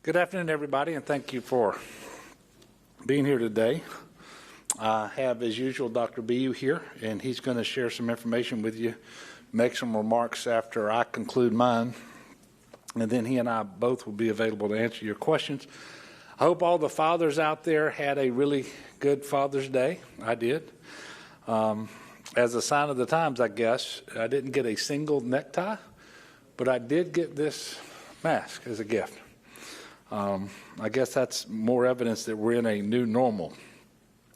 Good afternoon, everybody, and thank you for being here today. I have, as usual, Dr. Bu here, and he's going to share some information with you, make some remarks after I conclude mine, and then he and I both will be available to answer your questions. I hope all the fathers out there had a really good Father's Day. I did. As a sign of the times, I guess, I didn't get a single necktie, but I did get this mask as a gift. I guess that's more evidence that we're in a new normal.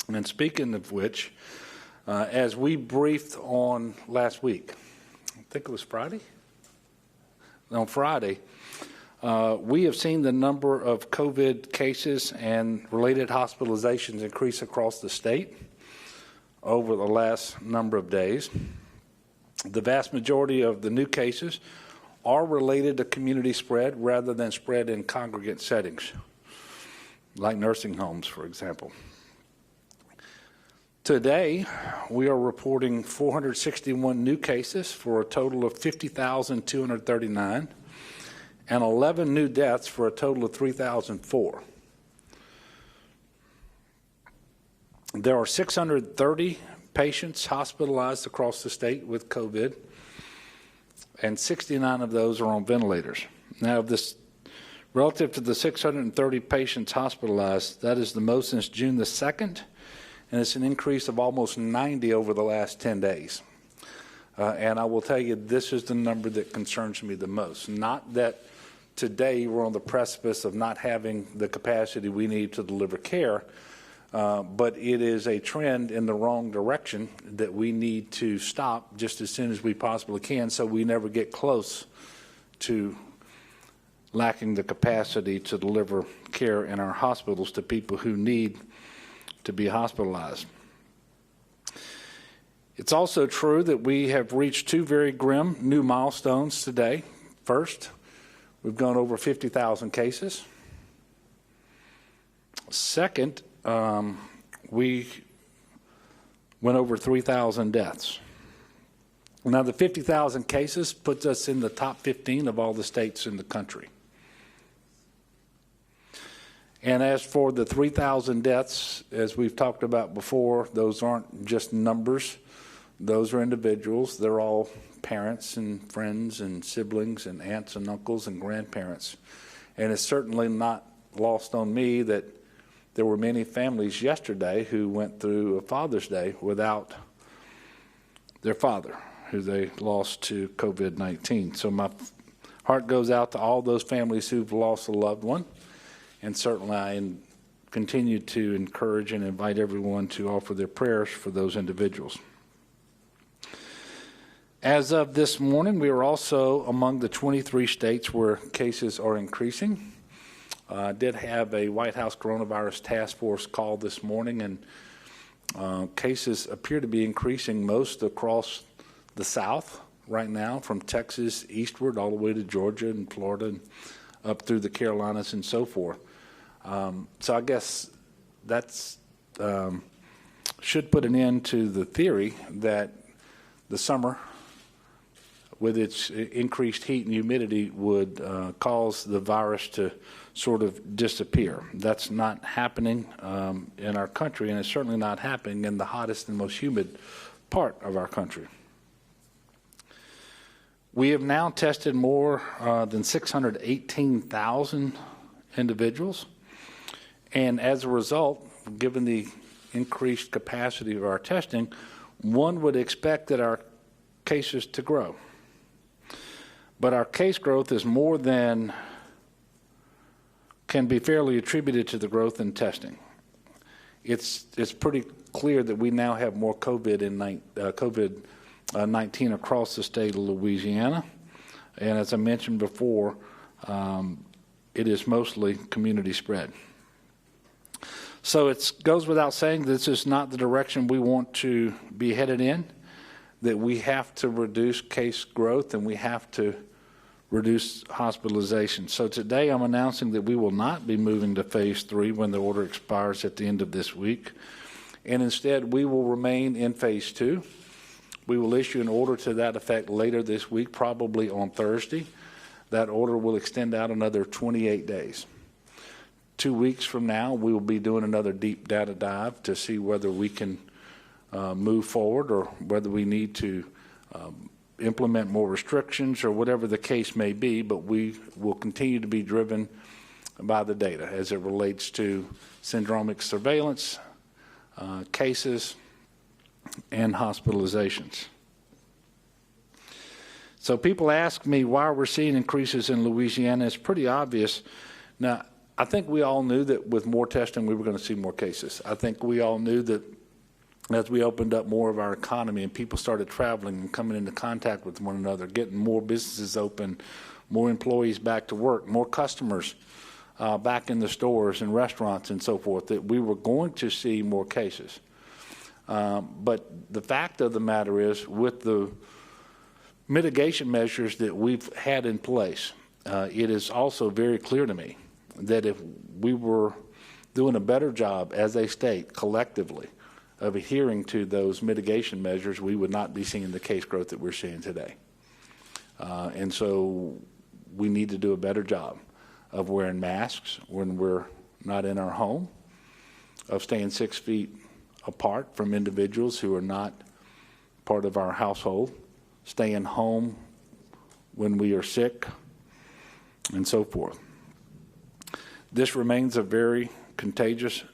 And speaking of which, as we briefed on last week, I think it was Friday? On Friday, we have seen the number of COVID cases and related hospitalizations increase across the state over the last number of days. The vast majority of the new cases are related to community spread rather than spread in congregate settings, like nursing homes, for example. Today, we are reporting 461 new cases for a total of 50,239 and 11 new deaths for a total of 3,004. There are 630 patients hospitalized across the state with COVID, and 69 of those are on ventilators. Now, relative to the 630 patients hospitalized, that is the most since June the 2nd, and it's an increase of almost 90 over the last 10 days. And I will tell you, this is the number that concerns me the most. Not that today we're on the precipice of not having the capacity we need to deliver care, but it is a trend in the wrong direction that we need to stop just as soon as we possibly can, so we never get close to lacking the capacity to deliver care in our hospitals to people who need to be hospitalized. It's also true that we have reached two very grim new milestones today. First, we've gone over 50,000 cases. Second, we went over 3,000 deaths. Now, the 50,000 cases puts us in the top 15 of all the states in the country. And as for the 3,000 deaths, as we've talked about before, those aren't just numbers. Those are individuals. They're all parents and friends and siblings and aunts and uncles and grandparents. And it's certainly not lost on me that there were many families yesterday who went through a Father's Day without their father, who they lost to COVID-19. So my heart goes out to all those families who've lost a loved one. And certainly I continue to encourage and invite everyone to offer their prayers for those individuals. As of this morning, we are also among the 23 states where cases are increasing. I did have a White House coronavirus task force call this morning, and cases appear to be increasing most across the South right now, from Texas eastward all the way to Georgia and Florida and up through the Carolinas and so forth. So I guess that's should put an end to the theory that the summer, with its increased heat and humidity, would cause the virus to sort of disappear. That's not happening in our country, and it's certainly not happening in the hottest and most humid part of our country. We have now tested more than 618,000 individuals, and as a result, given the increased capacity of our testing, one would expect that our cases to grow. But our case growth is more than can be fairly attributed to the growth in testing. It's pretty clear that we now have more COVID-19 across the state of Louisiana, and as I mentioned before, it is mostly community spread. So it goes without saying this is not the direction we want to be headed in, that we have to reduce case growth and we have to reduce hospitalization. So today I'm announcing that we will not be moving to phase 3 when the order expires at the end of this week, and instead we will remain in phase 2. We will issue an order to that effect later this week, probably on Thursday. That order will extend out another 28 days. 2 weeks from now, we will be doing another deep data dive to see whether we can move forward or whether we need to implement more restrictions or whatever the case may be, but we will continue to be driven by the data as it relates to syndromic surveillance, cases, and hospitalizations. So people ask me why we're seeing increases in Louisiana. It's pretty obvious. Now, I think we all knew that with more testing, we were going to see more cases. I think we all knew that as we opened up more of our economy and people started traveling and coming into contact with one another, getting more businesses open, more employees back to work, more customers back in the stores and restaurants and so forth, that we were going to see more cases. But the fact of the matter is, with the mitigation measures that we've had in place, it is also very clear to me that if we were doing a better job as a state collectively of adhering to those mitigation measures, we would not be seeing the case growth that we're seeing today. And so we need to do a better job of wearing masks when we're not in our home, of staying 6 feet apart from individuals who are not part of our household, staying home when we are sick, and so forth. This remains a very contagious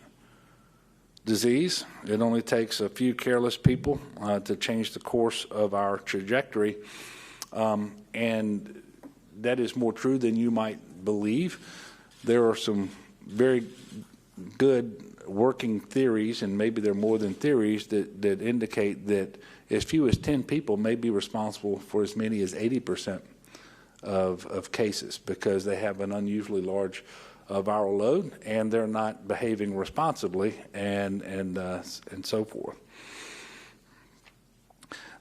disease. It only takes a few careless people to change the course of our trajectory, and that is more true than you might believe. There are some very good working theories, and maybe there are more than theories, that indicate that as few as 10 people may be responsible for as many as 80% of cases, because they have an unusually large viral load and they're not behaving responsibly, and so forth.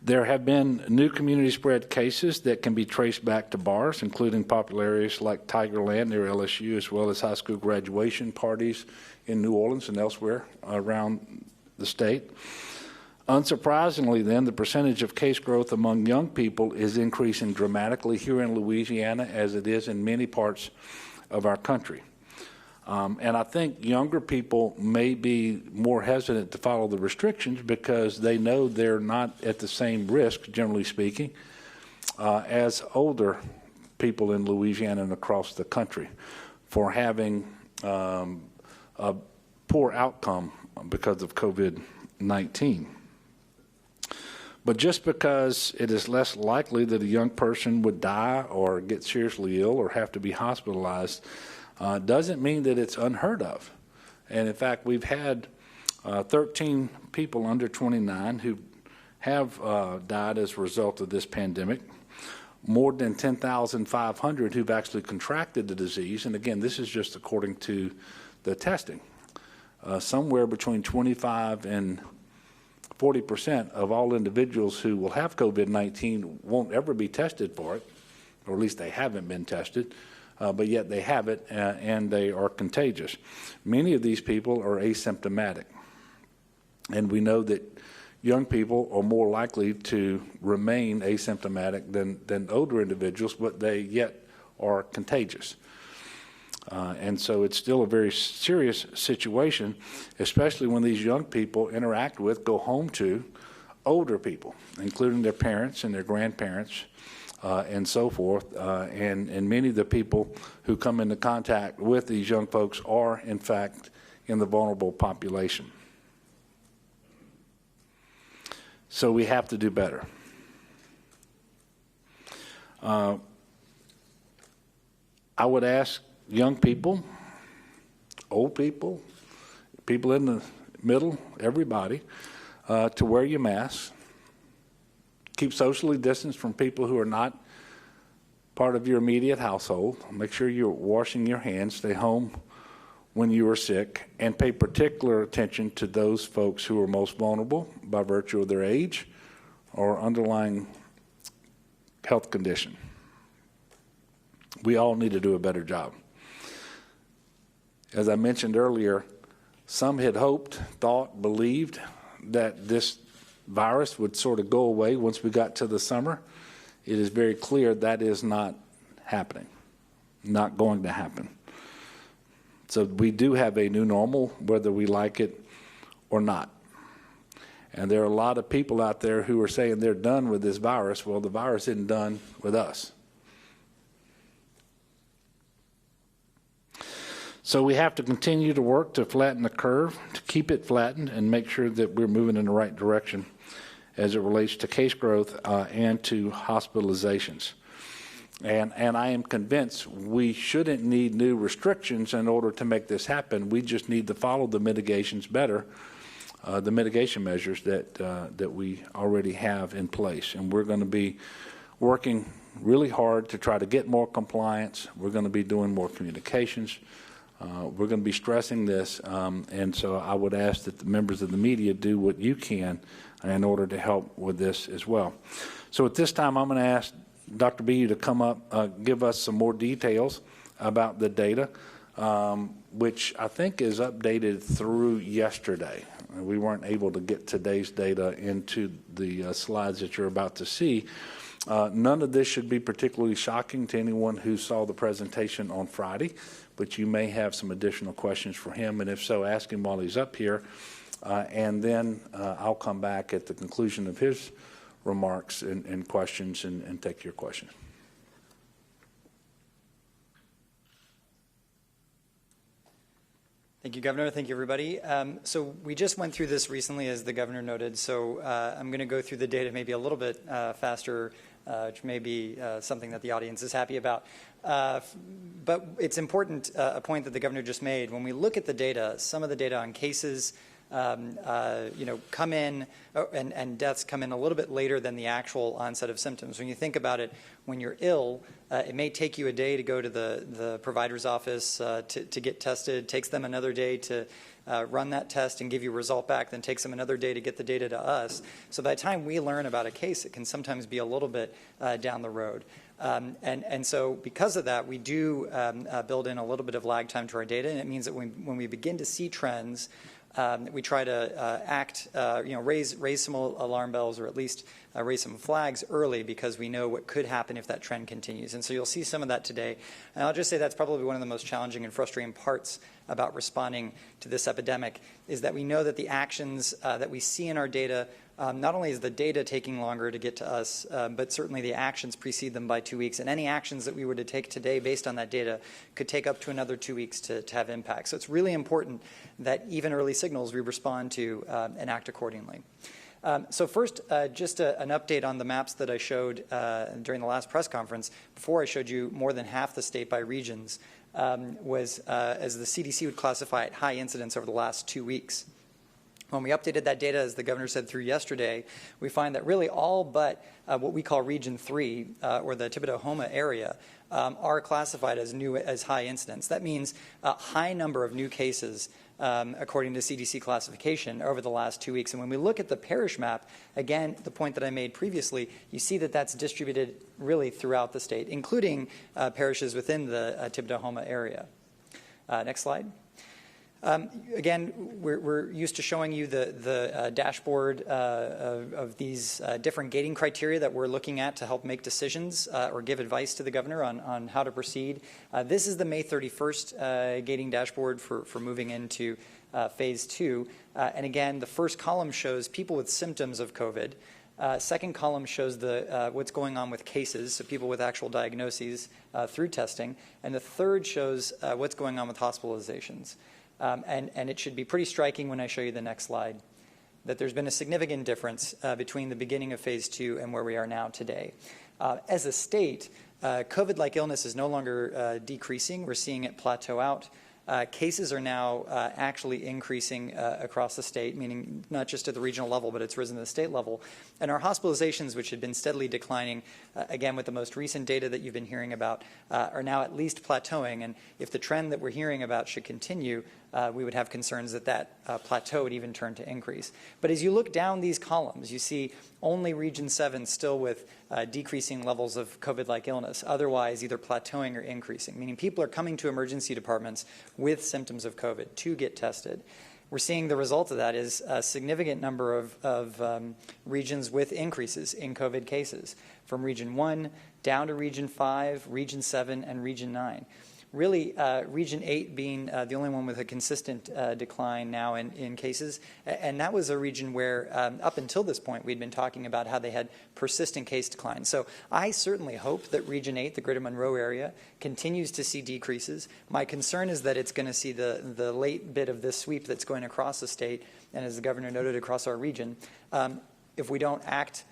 There have been new community spread cases that can be traced back to bars, including popular areas like Tigerland near LSU, as well as high school graduation parties in New Orleans and elsewhere around the state. Unsurprisingly, then, the percentage of case growth among young people is increasing dramatically here in Louisiana, as it is in many parts of our country. And I think younger people may be more hesitant to follow the restrictions because they know they're not at the same risk, generally speaking, as older people in Louisiana and across the country for having a poor outcome because of COVID-19. But just because it is less likely that a young person would die or get seriously ill or have to be hospitalized doesn't mean that it's unheard of. And in fact, we've had 13 people under 29 who have died as a result of this pandemic, more than 10,500 who've actually contracted the disease. And again, this is just according to the testing. Somewhere between 25 and 40% of all individuals who will have COVID-19 won't ever be tested for it, or at least they haven't been tested. But yet they have it, and they are contagious. Many of these people are asymptomatic, and we know that young people are more likely to remain asymptomatic than older individuals, but they yet are contagious. And so it's still a very serious situation, especially when these young people interact with, go home to, older people, including their parents and their grandparents, and so forth, and many of the people who come into contact with these young folks are, in fact, in the vulnerable population. So we have to do better. I would ask young people, old people, people in the middle, everybody, to wear your masks. Keep socially distanced from people who are not part of your immediate household. Make sure you're washing your hands. Stay home when you are sick, and pay particular attention to those folks who are most vulnerable by virtue of their age or underlying health condition. We all need to do a better job. As I mentioned earlier, some had hoped, thought, believed that this virus would sort of go away once we got to the summer. It is very clear that is not happening, not going to happen. So we do have a new normal, whether we like it or not. And there are a lot of people out there who are saying they're done with this virus. Well, the virus isn't done with us. So we have to continue to work to flatten the curve, to keep it flattened, and make sure that we're moving in the right direction as it relates to case growth and to hospitalizations. And I am convinced we shouldn't need new restrictions in order to make this happen. We just need to follow the mitigations better, the mitigation measures that we already have in place. And we're going to be working really hard to try to get more compliance. We're going to be doing more communications. We're going to be stressing this, and so I would ask that the members of the media do what you can in order to help with this as well. So at this time, I'm going to ask Dr. Bu to come up, give us some more details about the data, which I think is updated through yesterday. We weren't able to get today's data into the slides that you're about to see. None of this should be particularly shocking to anyone who saw the presentation on Friday, but you may have some additional questions for him, and if so, ask him while he's up here, and then I'll come back at the conclusion of his remarks and questions and take your questions. Thank you, Governor. Thank you, everybody. So we just went through this recently, as the Governor noted, so I'm going to go through the data maybe a little bit faster, which may be something that the audience is happy about. But it's important, a point that the Governor just made. When we look at the data, some of the data on cases come in, and deaths come in a little bit later than the actual onset of symptoms. When you think about it, when you're ill, it may take you a day to go to the provider's office to get tested. It takes them another day to run that test and give you a result back, then takes them another day to get the data to us. So by the time we learn about a case, it can sometimes be a little bit down the road. And so because of that, we do build in a little bit of lag time to our data, and it means that when we begin to see trends, we try to raise some alarm bells, or at least raise some flags early, because we know what could happen if that trend continues. And so you'll see some of that today. And I'll just say that's probably one of the most challenging and frustrating parts about responding to this epidemic, is that we know that the actions that we see in our data, not only is the data taking longer to get to us, but certainly the actions precede them by 2 weeks. And any actions that we were to take today based on that data could take up to another 2 weeks to have impact. So it's really important that even early signals we respond to and act accordingly. So first, just an update on the maps that I showed during the last press conference. Before, I showed you more than half the state by regions was, as the CDC would classify it, high incidence over the last 2 weeks. When we updated that data, as the Governor said through yesterday, we find that really all but what we call Region 3, or the Thibodeau-Houma area, are classified as high incidence. That means a high number of new cases, according to CDC classification, over the last 2 weeks. And when we look at the parish map, again, the point that I made previously, you see that that's distributed really throughout the state, including parishes within the Thibodeau-Houma area. Next slide. Again, we're used to showing you the dashboard of these different gating criteria that we're looking at to help make decisions or give advice to the Governor on how to proceed. This is the May 31st gating dashboard for moving into phase 2. And again, the first column shows people with symptoms of COVID. Second column shows what's going on with cases, so people with actual diagnoses through testing. And the third shows what's going on with hospitalizations. And it should be pretty striking when I show you the next slide, that there's been a significant difference between the beginning of phase 2 and where we are now today. As a state, COVID-like illness is no longer decreasing. We're seeing it plateau out. Cases are now actually increasing across the state, meaning not just at the regional level, but it's risen at the state level. And our hospitalizations, which had been steadily declining, again, with the most recent data that you've been hearing about, are now at least plateauing. And if the trend that we're hearing about should continue, we would have concerns that plateau would even turn to increase. But as you look down these columns, you see only Region 7 still with decreasing levels of COVID-like illness, otherwise either plateauing or increasing, meaning people are coming to emergency departments with symptoms of COVID to get tested. We're seeing the result of that is a significant number of regions with increases in COVID cases, from Region 1 down to Region 5, Region 7, and Region 9. really Region 8 being the only one with a consistent decline now in cases. And that was a region where up until this point we'd been talking about how they had persistent case decline. So I certainly hope that Region 8, the Greater Monroe area, continues to see decreases. My concern is that it's going to see the late bit of this sweep that's going across the state, and as the governor noted, across our region, if we don't act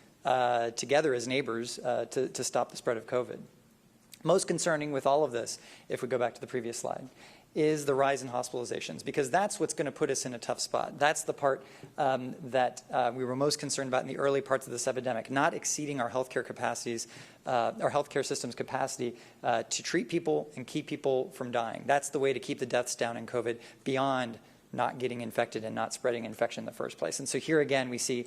together as neighbors to stop the spread of COVID. Most concerning with all of this, if we go back to the previous slide, is the rise in hospitalizations, because that's what's going to put us in a tough spot. That's the part that we were most concerned about in the early parts of this epidemic, not exceeding our healthcare capacities, our healthcare system's capacity to treat people and keep people from dying. That's the way to keep the deaths down in COVID beyond not getting infected and not spreading infection in the first place. And so here again, we see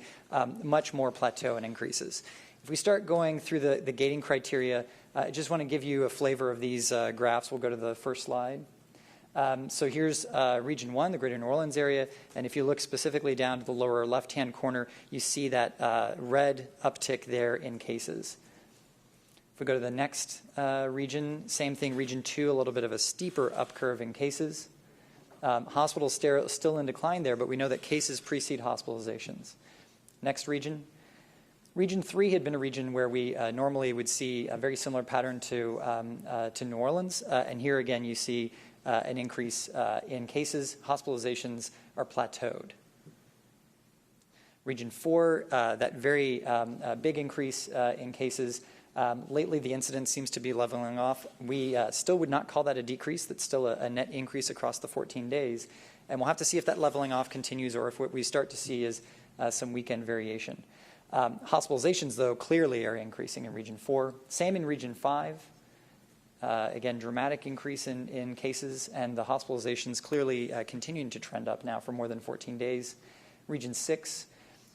much more plateau and increases. If we start going through the gating criteria, I just want to give you a flavor of these graphs. We'll go to the first slide. So here's Region 1, the Greater New Orleans area, and if you look specifically down to the lower left-hand corner, you see that red uptick there in cases. If we go to the next region, same thing, Region 2, a little bit of a steeper up curve in cases. Hospitals still in decline there, but we know that cases precede hospitalizations. Next region. Region 3 had been a region where we normally would see a very similar pattern to New Orleans, and here again you see an increase in cases. Hospitalizations are plateaued. Region 4, that very big increase in cases. Lately, the incidence seems to be leveling off. We still would not call that a decrease. That's still a net increase across the 14 days. And we'll have to see if that leveling off continues or if what we start to see is some weekend variation. Hospitalizations, though, clearly are increasing in Region 4. Same in Region 5. Again, dramatic increase in cases, and the hospitalizations clearly continuing to trend up now for more than 14 days. Region 6,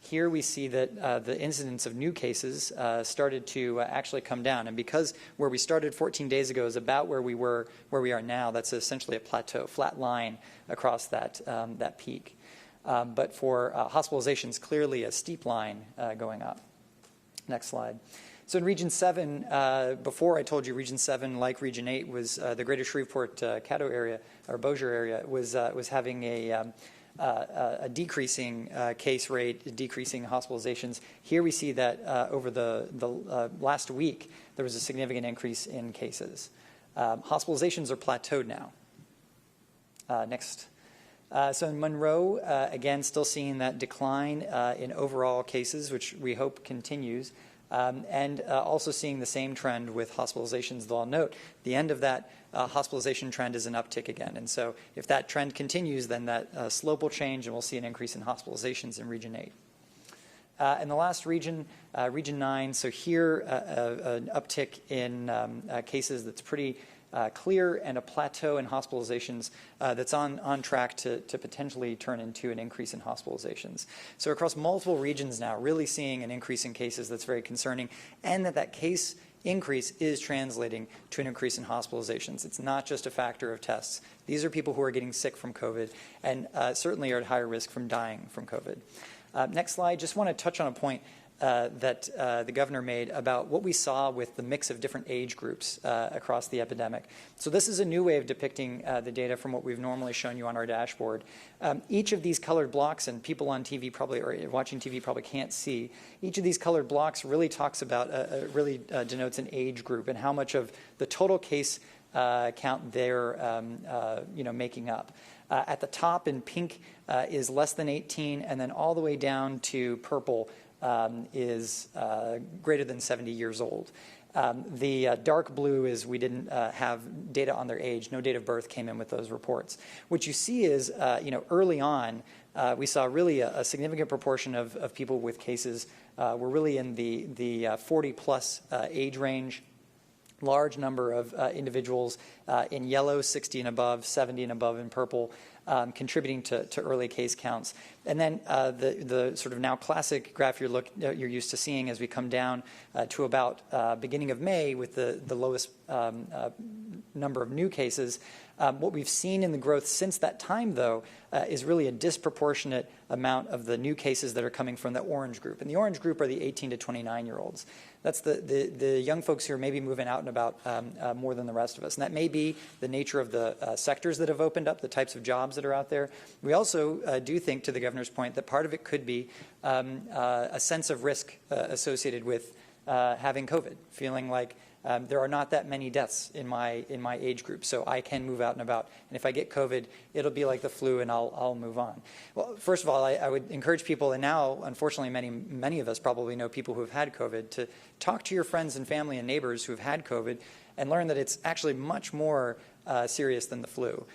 here we see that the incidence of new cases started to actually come down. And because where we started 14 days ago is about where we are now, that's essentially a plateau, flat line across that peak. But for hospitalizations, clearly a steep line going up. Next slide. So in Region 7, before I told you Region 7, like Region 8, was the Greater Shreveport-Caddo area, or Bossier area, was having a decreasing case rate, decreasing hospitalizations. Here we see that over the last week, there was a significant increase in cases. Hospitalizations are plateaued now. Next. So in Monroe, again, still seeing that decline in overall cases, which we hope continues, and also seeing the same trend with hospitalizations, though I'll note the end of that hospitalization trend is an uptick again. And so if that trend continues, then that slope will change and we'll see an increase in hospitalizations in Region 8. And the last region, Region 9, so here an uptick in cases that's pretty clear, and a plateau in hospitalizations that's on track to potentially turn into an increase in hospitalizations. So across multiple regions now, really seeing an increase in cases that's very concerning, and that case increase is translating to an increase in hospitalizations. It's not just a factor of tests. These are people who are getting sick from COVID and certainly are at higher risk from dying from COVID. Next slide, just want to touch on a point that the governor made about what we saw with the mix of different age groups across the epidemic. So this is a new way of depicting the data from what we've normally shown you on our dashboard. Each of these colored blocks, and people on TV probably, or watching TV probably can't see, each of these colored blocks really talks about, really denotes an age group and how much of the total case count they're making up. At the top in pink is less than 18, and then all the way down to purple is greater than 70 years old. The dark blue is we didn't have data on their age. No date of birth came in with those reports. What you see is, early on, we saw really a significant proportion of people with cases were really in the 40-plus age range. Large number of individuals in yellow, 60 and above, 70 and above in purple, contributing to early case counts. And then the sort of now classic graph you're used to seeing as we come down to about beginning of May with the lowest number of new cases. What we've seen in the growth since that time, though, is really a disproportionate amount of the new cases that are coming from the orange group. And the orange group are the 18 to 29-year-olds. That's the young folks who are maybe moving out and about more than the rest of us. And that may be the nature of the sectors that have opened up, the types of jobs that are out there. We also do think, to the governor's point, that part of it could be a sense of risk associated with having COVID, feeling like there are not that many deaths in my age group, so I can move out and about. And if I get COVID, it'll be like the flu, and I'll move on. Well, first of all, I would encourage people, and now, unfortunately, many of us probably know people who have had COVID, to talk to your friends and family and neighbors who have had COVID and learn that it's actually much more serious than the flu.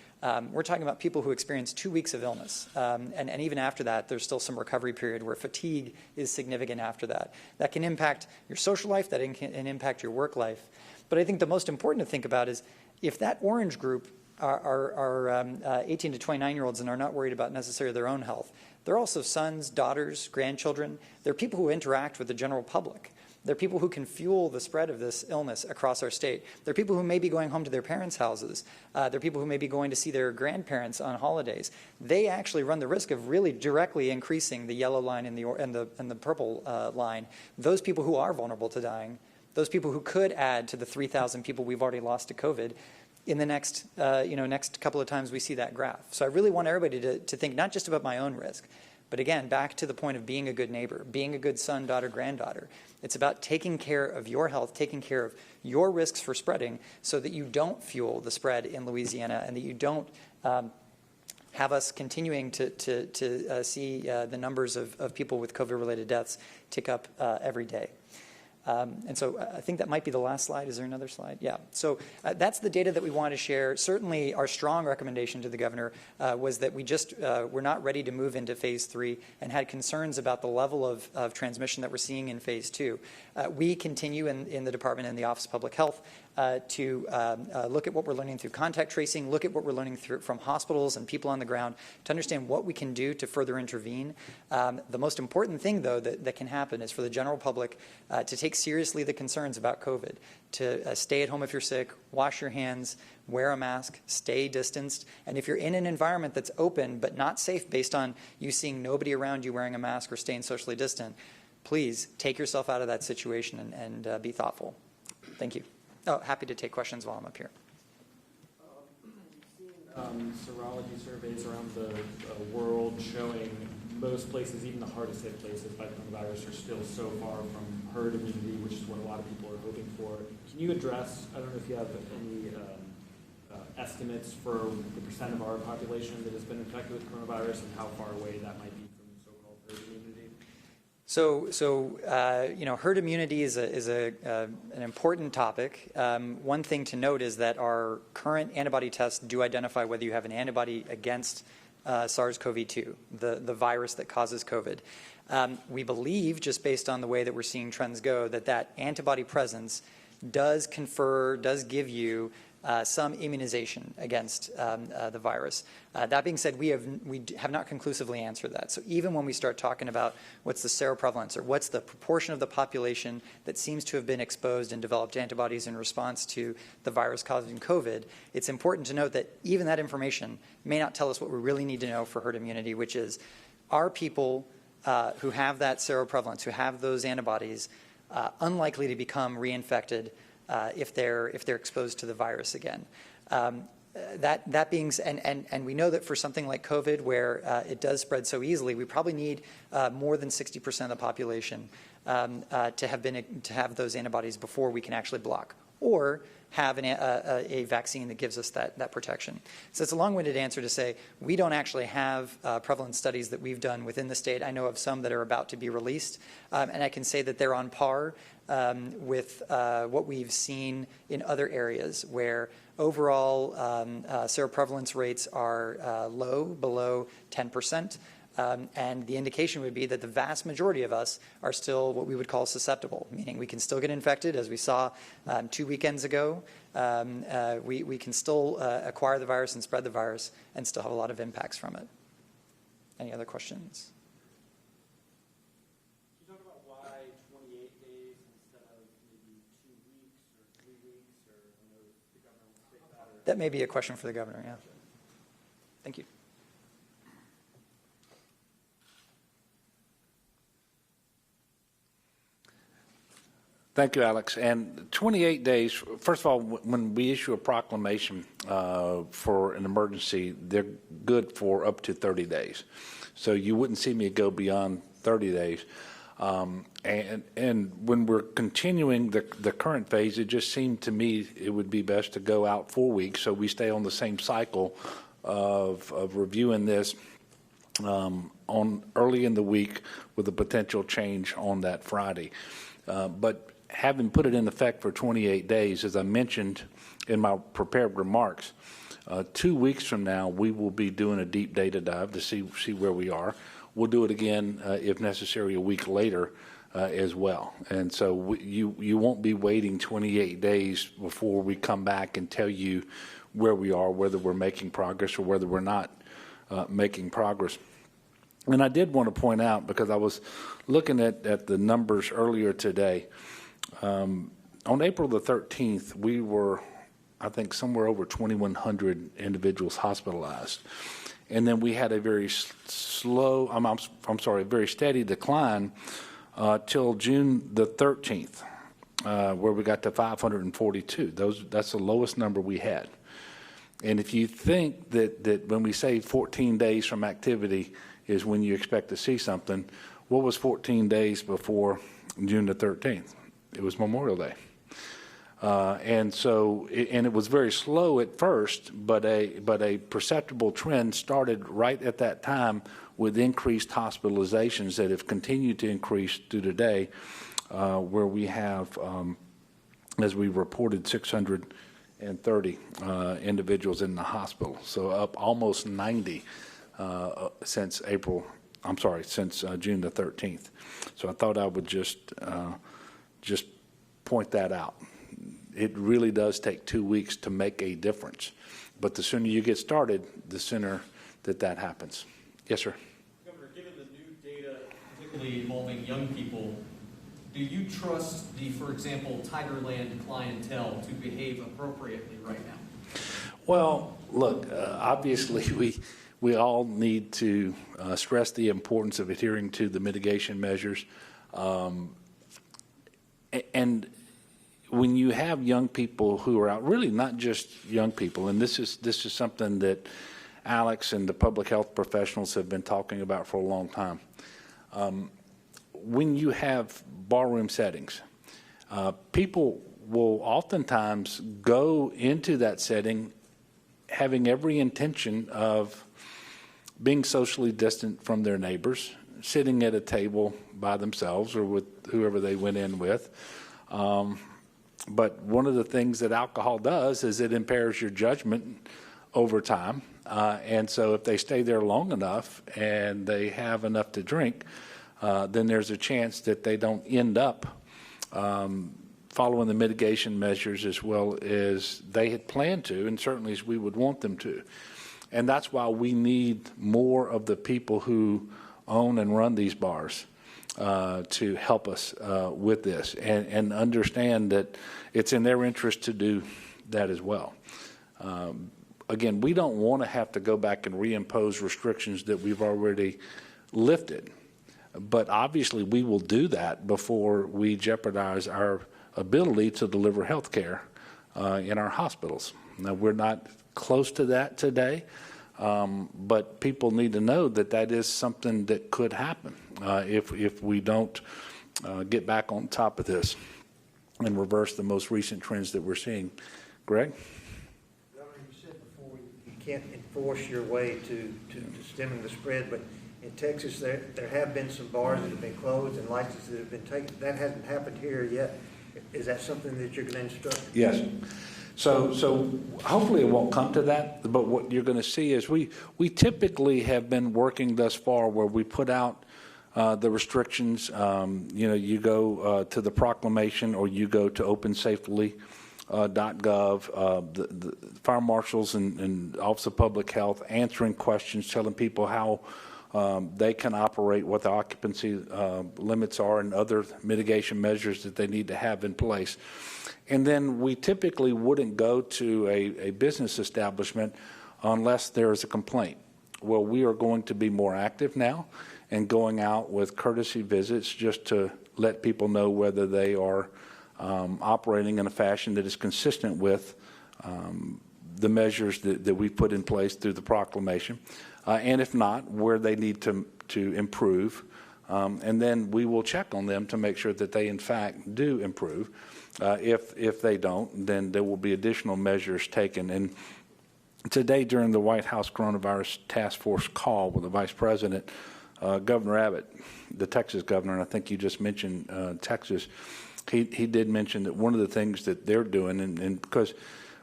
We're talking about people who experience 2 weeks of illness, and even after that, there's still some recovery period where fatigue is significant after that. That can impact your social life, that can impact your work life. But I think the most important to think about is if that orange group are 18 to 29-year-olds and are not worried about necessarily their own health, they're also sons, daughters, grandchildren. They're people who interact with the general public. They're people who can fuel the spread of this illness across our state. They're people who may be going home to their parents' houses. They're people who may be going to see their grandparents on holidays. They actually run the risk of really directly increasing the yellow line and the purple line. Those people who are vulnerable to dying, those people who could add to the 3,000 people we've already lost to COVID in the next couple of times we see that graph. So I really want everybody to think not just about my own risk, but again, back to the point of being a good neighbor, being a good son, daughter, granddaughter. It's about taking care of your health, taking care of your risks for spreading so that you don't fuel the spread in Louisiana and that you don't have us continuing to see the numbers of people with COVID-related deaths tick up every day. And so I think that might be the last slide. Is there another slide? Yeah. So that's the data that we want to share. Certainly our strong recommendation to the governor was that we're not ready to move into phase 3 and had concerns about the level of transmission that we're seeing in phase 2. We continue in the department and the Office of Public Health to look at what we're learning through contact tracing, look at what we're learning from hospitals and people on the ground to understand what we can do to further intervene. The most important thing, though, that can happen is for the general public to take seriously the concerns about COVID, to stay at home if you're sick, wash your hands, wear a mask, stay distanced, and if you're in an environment that's open but not safe based on you seeing nobody around you wearing a mask or staying socially distant, please take yourself out of that situation and be thoughtful. Thank you. Oh, happy to take questions while I'm up here. We've seen serology surveys around the world showing most places, even the hardest hit places by coronavirus, are still so far from herd immunity, which is what a lot of people are hoping for. Can you address, I don't know if you have any estimates for the percent of our population that has been infected with coronavirus and how far away that might be from so-called herd immunity? So herd immunity is an important topic. One thing to note is that our current antibody tests do identify whether you have an antibody against SARS-CoV-2, the virus that causes COVID. We believe, just based on the way that we're seeing trends go, that antibody presence does give you some immunization against the virus. That being said, we have not conclusively answered that. So even when we start talking about what's the seroprevalence or what's the proportion of the population that seems to have been exposed and developed antibodies in response to the virus causing COVID, it's important to note that even that information may not tell us what we really need to know for herd immunity, which is, are people who have that seroprevalence, who have those antibodies, unlikely to become reinfected if they're exposed to the virus again. That being and we know that for something like COVID, where it does spread so easily, we probably need more than 60% of the population to have those antibodies before we can actually block or have a vaccine that gives us that protection. So it's a long-winded answer to say we don't actually have prevalence studies that we've done within the state. I know of some that are about to be released, and I can say that they're on par with what we've seen in other areas where overall seroprevalence rates are low, below 10%. And the indication would be that the vast majority of us are still what we would call susceptible, meaning we can still get infected, as we saw 2 weekends ago. We can still acquire the virus and spread the virus and still have a lot of impacts from it. Any other questions? Can you talk about why 28 days instead of maybe 2 weeks or 3 weeks? Or I know the government will say that. that may be a question for the governor, yeah. Thank you. Thank you, Alex. And 28 days, first of all, when we issue a proclamation for an emergency, they're good for up to 30 days. So you wouldn't see me go beyond 30 days. And when we're continuing the current phase, it just seemed to me it would be best to go out 4 weeks so we stay on the same cycle of reviewing this on early in the week with a potential change on that Friday. But having put it in effect for 28 days, as I mentioned in my prepared remarks, 2 weeks from now, we will be doing a deep data dive to see where we are. We'll do it again, if necessary, a week later as well. And so you won't be waiting 28 days before we come back and tell you where we are, whether we're making progress or whether we're not making progress. And I did want to point out, because I was looking at the numbers earlier today, on April the 13th, we were, I think, somewhere over 2,100 individuals hospitalized. And then we had a very slow, very steady decline till June the 13th, where we got to 542. That's the lowest number we had. And if you think that when we say 14 days from activity is when you expect to see something, what was 14 days before June the 13th? It was Memorial Day. And it was very slow at first, but a perceptible trend started right at that time with increased hospitalizations that have continued to increase through today, where we have, as we reported, 630 individuals in the hospital. So up almost 90 since June the 13th. So I thought I would just point that out. It really does take 2 weeks to make a difference. But the sooner you get started, the sooner that happens. Yes, sir. Governor, given the new data, particularly involving young people, do you trust the, for example, Tigerland clientele to behave appropriately right now? Well, look, obviously we all need to stress the importance of adhering to the mitigation measures. And when you have young people who are out, really not just young people, and this is something that Alex and the public health professionals have been talking about for a long time. When you have ballroom settings, people will oftentimes go into that setting having every intention of being socially distant from their neighbors, sitting at a table by themselves or with whoever they went in with. But one of the things that alcohol does is it impairs your judgment over time. And so if they stay there long enough and they have enough to drink, then there's a chance that they don't end up following the mitigation measures as well as they had planned to, and certainly as we would want them to. And that's why we need more of the people who own and run these bars to help us with this and understand that it's in their interest to do that as well. Again, we don't want to have to go back and reimpose restrictions that we've already lifted, but obviously we will do that before we jeopardize our ability to deliver health care in our hospitals. Now, we're not close to that today, but people need to know that that is something that could happen if we don't get back on top of this and reverse the most recent trends that we're seeing. Greg? Governor, you said before you can't enforce your way to stemming the spread, but in Texas there have been some bars that have been closed and licenses that have been taken. That hasn't happened here yet. Is that something that you're going to instruct? Yes. So hopefully it won't come to that, but what you're going to see is we typically have been working thus far where we put out the restrictions. You go to the proclamation or you go to opensafely.gov. The fire marshals and Office of Public Health answering questions, telling people how they can operate, what the occupancy limits are, and other mitigation measures that they need to have in place. And then we typically wouldn't go to a business establishment unless there is a complaint. Well, we are going to be more active now and going out with courtesy visits just to let people know whether they are operating in a fashion that is consistent with the measures that we put in place through the proclamation, and if not, where they need to improve. And then we will check on them to make sure that they in fact do improve. If they don't, then there will be additional measures taken. And today during the White House Coronavirus Task Force call with the Vice President, Governor Abbott, the Texas governor, and I think you just mentioned Texas, he did mention that one of the things that they're doing, and because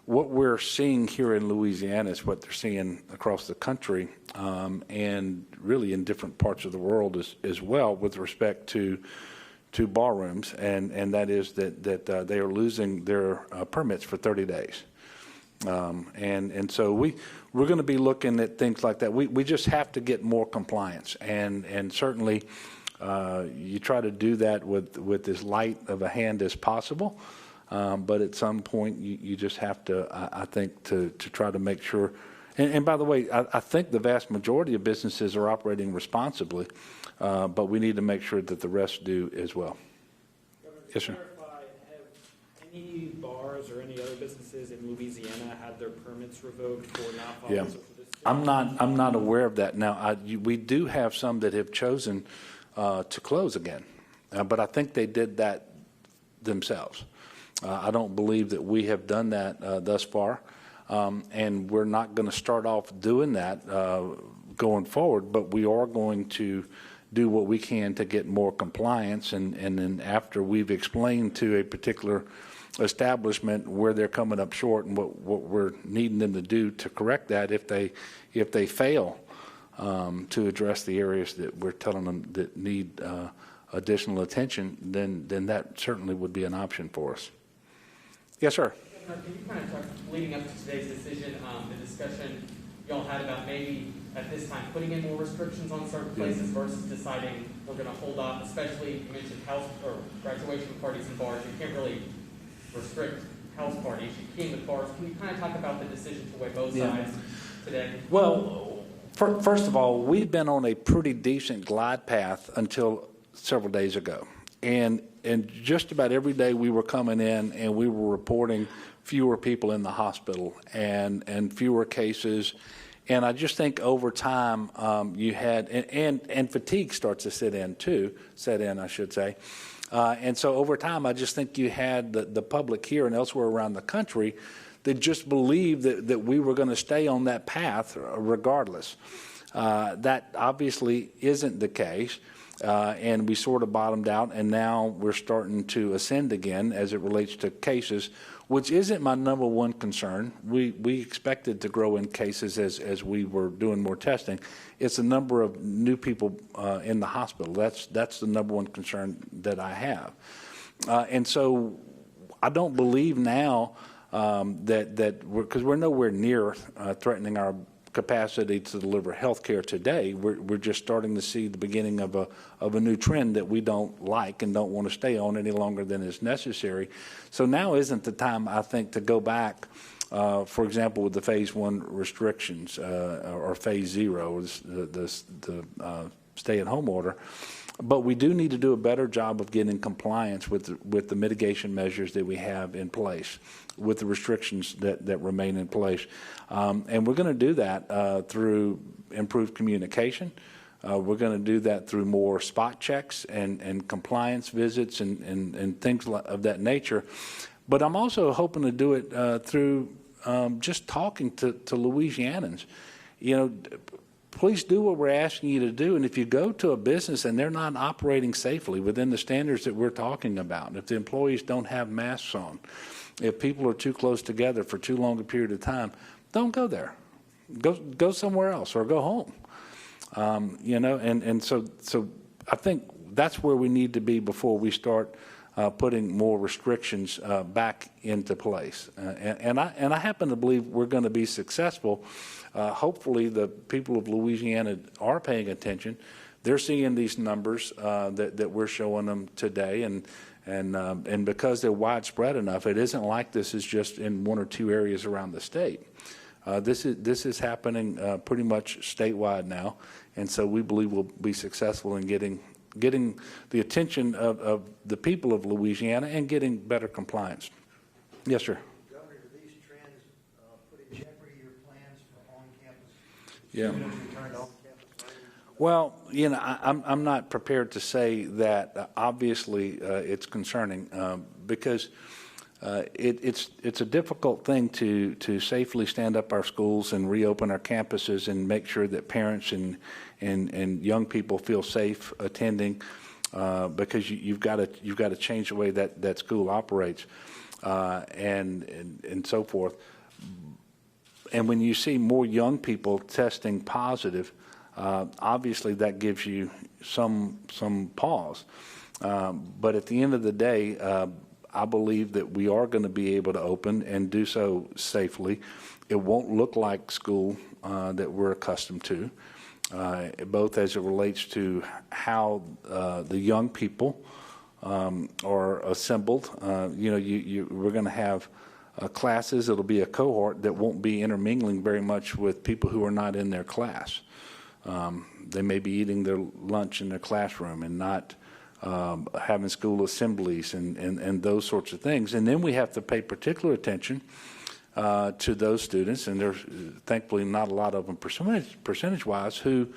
what we're seeing here in Louisiana is what they're seeing across the country and really in different parts of the world as well with respect to ballrooms, and that is that they are losing their permits for 30 days. And so we're going to be looking at things like that. We just have to get more compliance, and certainly you try to do that with as light of a hand as possible. But at some point, you just have to, I think, to try to make sure. And by the way, I think the vast majority of businesses are operating responsibly, but we need to make sure that the rest do as well. Governor, Yes, sir. Clarify, have any bars or any other businesses in Louisiana had their permits revoked for not following social distancing? I'm not aware of that now. We do have some that have chosen to close again, but I think they did that themselves. I don't believe that we have done that thus far, and we're not going to start off doing that going forward, but we are going to do what we can to get more compliance, and then after we've explained to a particular establishment where they're coming up short and what we're needing them to do to correct that, if they fail to address the areas that we're telling them that need additional attention, then that certainly would be an option for us. Yes, sir. Can you kind of talk, leading up to today's decision, the discussion y'all had about maybe at this time putting in more restrictions on certain places versus deciding we're going to hold off, especially you mentioned house or graduation parties and bars. You can't really restrict house parties. You can with bars. Can you kind of talk about the decision to weigh both sides today? Well, first of all, we've been on a pretty decent glide path until several days ago. And just about every day we were coming in and we were reporting fewer people in the hospital and fewer cases. And I just think over time you had, and fatigue starts to set in, I should say. And so over time, I just think you had the public here and elsewhere around the country that just believed that we were going to stay on that path regardless. That obviously isn't the case. And we sort of bottomed out, and now we're starting to ascend again as it relates to cases, which isn't my number one concern. We expected to grow in cases as we were doing more testing. It's the number of new people in the hospital. That's the number one concern that I have. And so I don't believe now that because we're nowhere near threatening our capacity to deliver health care today. We're just starting to see the beginning of a new trend that we don't like and don't want to stay on any longer than is necessary. So now isn't the time, I think, to go back, for example, with the phase 1 restrictions or phase 0, the stay-at-home order. But we do need to do a better job of getting compliance with the mitigation measures that we have in place, with the restrictions that remain in place. And we're going to do that through improved communication. We're going to do that through more spot checks and compliance visits and things of that nature. But I'm also hoping to do it through just talking to Louisianans. You know, please do what we're asking you to do. And if you go to a business and they're not operating safely within the standards that we're talking about, if the employees don't have masks on, if people are too close together for too long a period of time, don't go there. Go somewhere else or go home. You know, and so I think that's where we need to be before we start putting more restrictions back into place. And I happen to believe we're going to be successful. Hopefully the people of Louisiana are paying attention. They're seeing these numbers that we're showing them today, and because they're widespread enough, it isn't like this is just in one or two areas around the state. This is happening pretty much statewide now, and so we believe we'll be successful in getting the attention of the people of Louisiana and getting better compliance. Yes, sir. Governor, do these trends put in jeopardy your plans for on-campus? Yeah. Students return to on-campus learning? Well, you know, I'm not prepared to say that. Obviously, it's concerning because it's a difficult thing to safely stand up our schools and reopen our campuses and make sure that parents and young people feel safe attending because you've got to change the way that school operates and so forth. And when you see more young people testing positive, obviously that gives you some pause. But at the end of the day, I believe that we are going to be able to open and do so safely. It won't look like school that we're accustomed to, both as it relates to how the young people are assembled. We're going to have classes. It'll be a cohort that won't be intermingling very much with people who are not in their class. They may be eating their lunch in their classroom and not having school assemblies and those sorts of things. And then we have to pay particular attention to those students, and there's thankfully not a lot of them percentage-wise who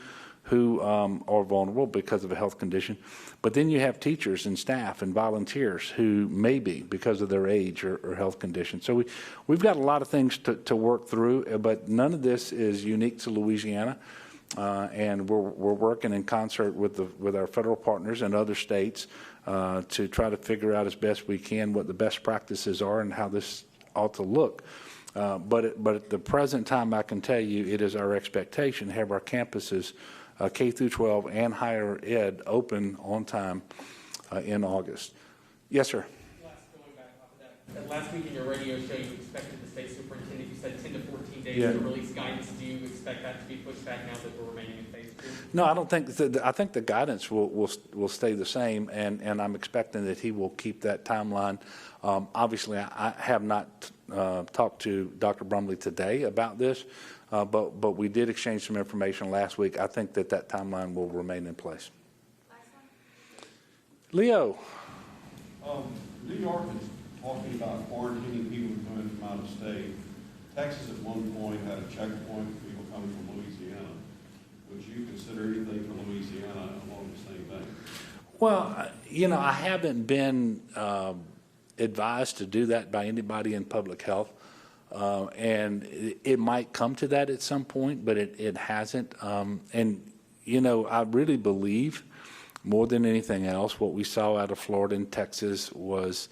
are vulnerable because of a health condition. But then you have teachers and staff and volunteers who may be because of their age or health condition. So we've got a lot of things to work through, but none of this is unique to Louisiana. And we're working in concert with our federal partners and other states to try to figure out as best we can what the best practices are and how this ought to look. But at the present time, I can tell you it is our expectation to have our campuses, K through 12 and higher ed, open on time in August. Yes, sir. Going back off of that, last week in your radio show, you expected the state superintendent, you said 10 to 14 days to release guidance. Do you expect that to be pushed back now that we're remaining in phase 2? No, I don't think. I think the guidance will stay the same, and I'm expecting that he will keep that timeline. Obviously, I have not talked to Dr. Brumley today about this, but we did exchange some information last week. I think that timeline will remain in place. Leo. New York is talking about quarantining people coming from out of state. Texas at one point had a checkpoint for people coming from Louisiana. Would you consider anything for Louisiana along the same vein? Well, I haven't been advised to do that by anybody in public health. And it might come to that at some point, but it hasn't. And I really believe more than anything else, what we saw out of Florida and Texas was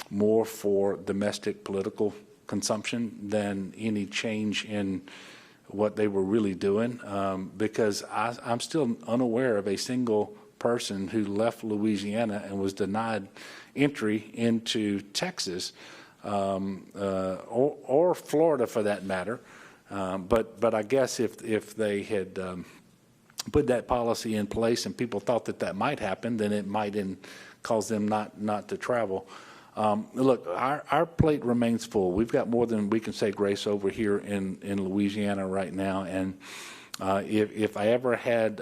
more for domestic political consumption than any change in what they were really doing, because I'm still unaware of a single person who left Louisiana and was denied entry into Texas or Florida for that matter. But I guess if they had put that policy in place and people thought that might happen, then it might cause them not to travel. Look, our plate remains full. We've got more than we can say grace over here in Louisiana right now. And if I ever had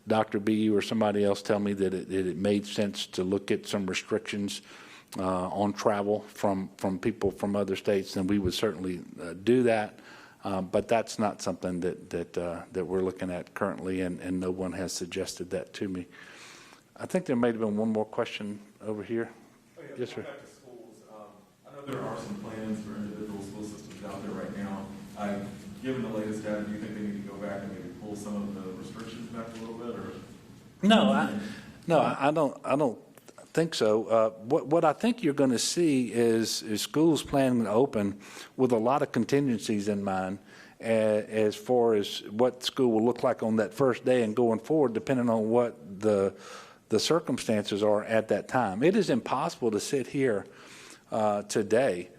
Dr. BU or somebody else tell me that it made sense to look at some restrictions on travel from people from other states, then we would certainly do that. But that's not something that we're looking at currently, and no one has suggested that to me. I think there may have been one more question over here. Oh, yeah, yes, sir. Back to schools. I know there are some plans for individual school systems out there right now. Given the latest data, do you think they need to go back and maybe pull some of the restrictions back a little bit, or? No, I don't think so. What I think you're going to see is schools planning to open with a lot of contingencies in mind as far as what school will look like on that first day and going forward, depending on what the the circumstances are at that time. It is impossible to sit here today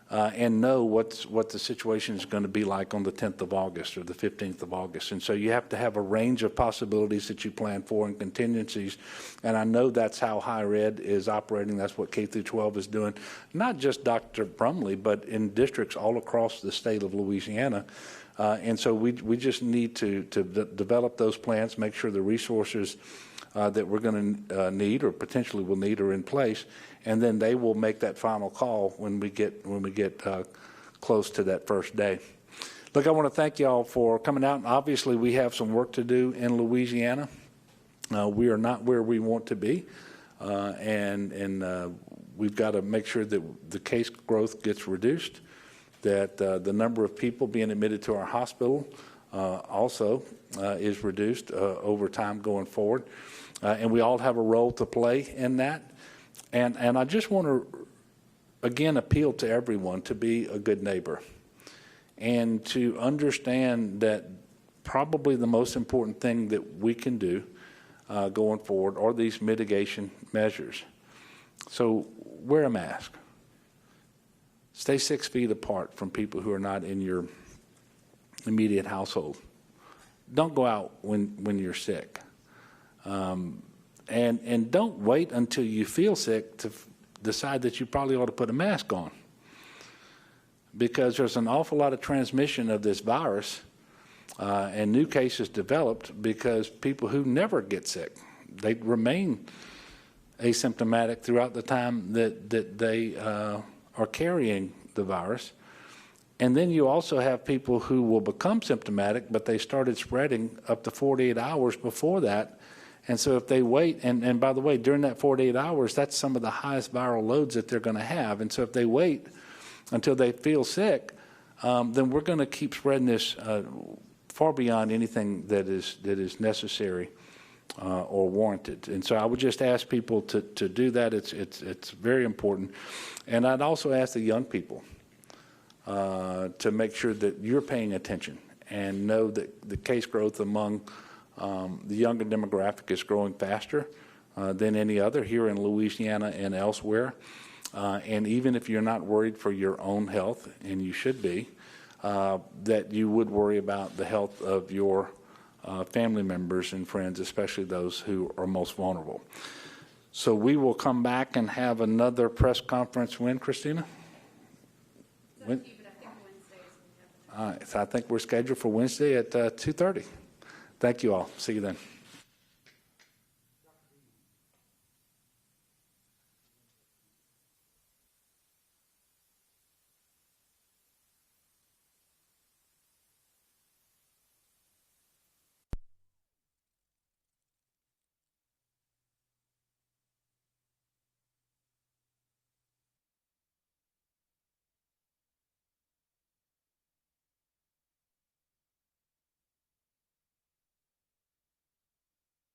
and know what the situation is going to be like on the 10th of August or the 15th of August. And so you have to have a range of possibilities that you plan for and contingencies. And I know that's how higher ed is operating. That's what K through 12 is doing. Not just Dr. Brumley, but in districts all across the state of Louisiana. And so we just need to develop those plans, make sure the resources that we're going to need or potentially will need are in place, and then they will make that final call when we get close to that first day. Look, I want to thank y'all for coming out. Obviously, we have some work to do in Louisiana. We are not where we want to be, and we've got to make sure that the case growth gets reduced, that the number of people being admitted to our hospital also is reduced over time going forward. And we all have a role to play in that. And I just want to, again, appeal to everyone to be a good neighbor and to understand that probably the most important thing that we can do going forward are these mitigation measures. So wear a mask. Stay 6 feet apart from people who are not in your immediate household. Don't go out when you're sick. And don't wait until you feel sick to decide that you probably ought to put a mask on, because there's an awful lot of transmission of this virus and new cases developed because people who never get sick, they remain asymptomatic throughout the time that they are carrying the virus. And then you also have people who will become symptomatic, but they started spreading up to 48 hours before that. And so if they wait, and by the way, during that 48 hours, that's some of the highest viral loads that they're going to have. And so if they wait until they feel sick, then we're going to keep spreading this far beyond anything that is necessary or warranted. And so I would just ask people to do that. It's very important. And I'd also ask the young people to make sure that you're paying attention and know that the case growth among the younger demographic is growing faster than any other here in Louisiana and elsewhere. And even if you're not worried for your own health, and you should be, that you would worry about the health of your family members and friends, especially those who are most vulnerable. So we will come back and have another press conference when, Christina? When? All right, so I think we're scheduled for Wednesday at 2:30. Thank you all. See you then.